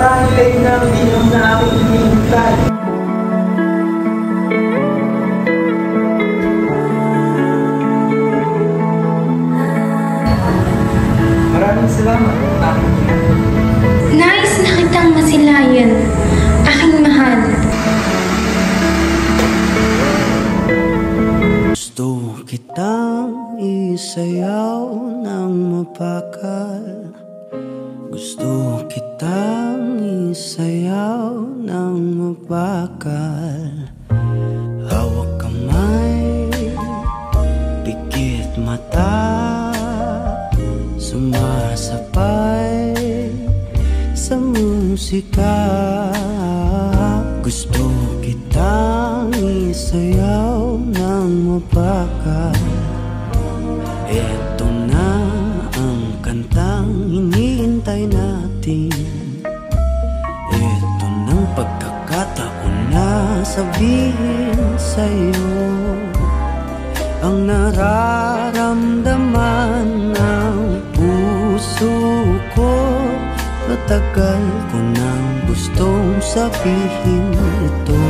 marami kayo na binom na aking hinihintay. Maraming salamat, aking ina. Nais na kitang masilayan, aking mahal. Gusto kitang isayaw ng mapakal. Gusto kitang isayaw ng mapakal. Hawak kamay, pikit mata, sumasabay sa musika. Gusto kitang isayaw ng mapakal. Eto na ang kantang hinihintay natin. Eto ng pagkakataon na sabihin sa'yo ang nararamdaman ng puso ko. Matagal ko nang gustong sabihin ito.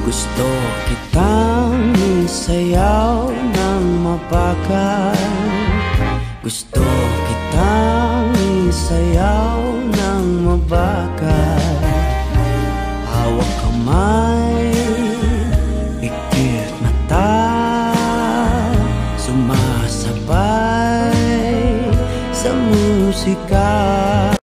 Gusto kitang isayaw ng mapakal. Gusto kitang isayaw ng mapakal.